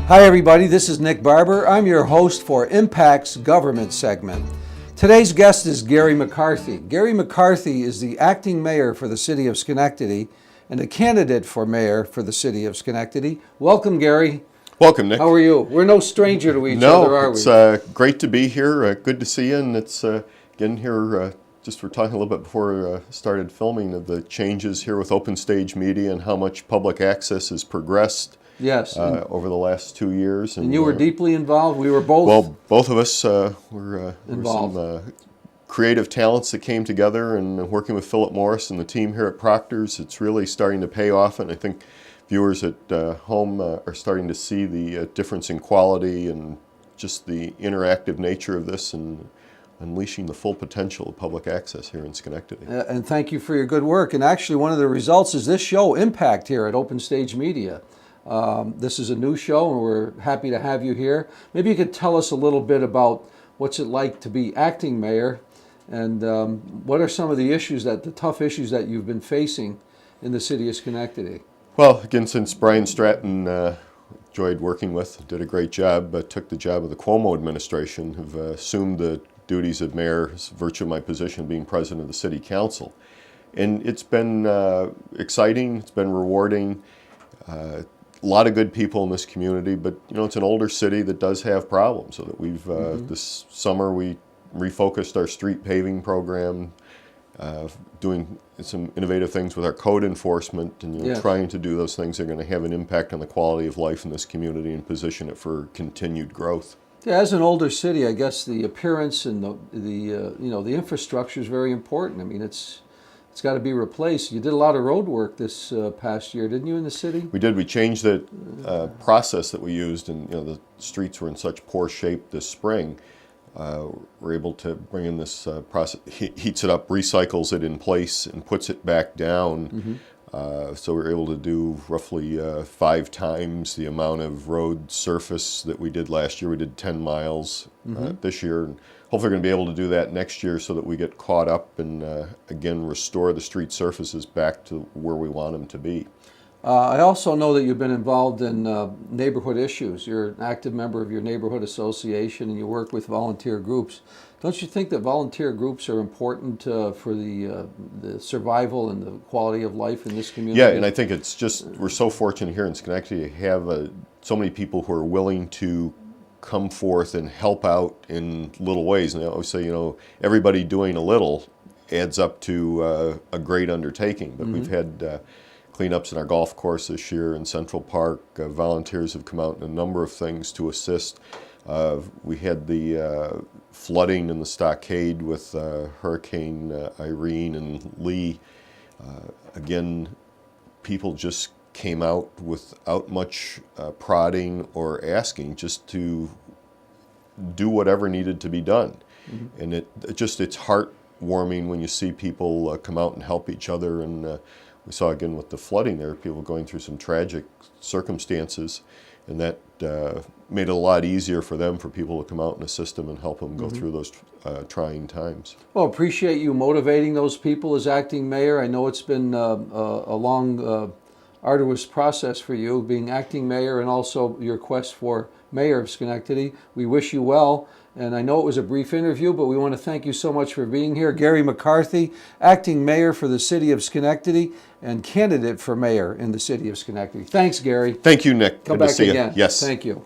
Hi everybody, this is Nick Barber. I'm your host for Impact's Government segment. Today's guest is Gary McCarthy. Gary McCarthy is the acting mayor for the city of Schenectady and a candidate for mayor for the city of Schenectady. Welcome, Gary. Welcome, Nick. How are you? We're no stranger to each other, are we? It's great to be here. Good to see you, and it's getting here. Just we're talking a little bit before started filming of the changes here with Open Stage Media and how much public access has progressed. Yes. Over the last 2 years. And you were deeply involved? We were both? Well, both of us were involved. Some creative talents that came together, and working with Philip Morris and the team here at Proctor's, it's really starting to pay off, and I think viewers at home are starting to see the difference in quality and just the interactive nature of this and unleashing the full potential of public access here in Schenectady. And thank you for your good work. And actually, one of the results is this show, Impact, here at Open Stage Media. This is a new show, and we're happy to have you here. Maybe you could tell us a little bit about what's it like to be acting mayor, and what are some of the issues, the tough issues that you've been facing in the city of Schenectady? Well, again, since Brian Stratton, enjoyed working with, did a great job, took the job of the Cuomo administration, have assumed the duties of mayor, virtue of my position being president of the city council. And it's been exciting, it's been rewarding. A lot of good people in this community, but it's an older city that does have problems. So that we've this summer we refocused our street paving program, doing some innovative things with our code enforcement, and Yes. trying to do those things that are going to have an impact on the quality of life in this community and position it for continued growth. Yeah, as an older city, I guess the appearance and the infrastructure is very important. I mean, it's got to be replaced. You did a lot of road work this past year, didn't you, in the city? We did. We changed the process that we used, and the streets were in such poor shape this spring. We're able to bring in this process, heats it up, recycles it in place, and puts it back down. So we're able to do roughly 5 times the amount of road surface that we did last year. We did 10 miles this year. And hopefully we're going to be able to do that next year so that we get caught up and, again, restore the street surfaces back to where we want them to be. I also know that you've been involved in neighborhood issues. You're an active member of your neighborhood association, and you work with volunteer groups. Don't you think that volunteer groups are important for the survival and the quality of life in this community? Yeah, and I think it's just, we're so fortunate here in Schenectady to have so many people who are willing to come forth and help out in little ways. And I always say, everybody doing a little adds up to a great undertaking. But we've had cleanups in our golf course this year in Central Park. Volunteers have come out in a number of things to assist. We had the flooding in the stockade with Hurricane Irene and Lee. Again, people just came out without much prodding or asking, just to do whatever needed to be done. And it's heartwarming when you see people come out and help each other. And we saw again with the flooding there, people going through some tragic circumstances, and that made it a lot easier for people to come out and assist them and help them go through those trying times. Well, appreciate you motivating those people as acting mayor. I know it's been a long, arduous process for you, being acting mayor and also your quest for mayor of Schenectady. We wish you well. And I know it was a brief interview, but we want to thank you so much for being here. Gary McCarthy, acting mayor for the city of Schenectady and candidate for mayor in the city of Schenectady. Thanks, Gary. Thank you, Nick. Come Good back to see again. you. Yes. Thank you.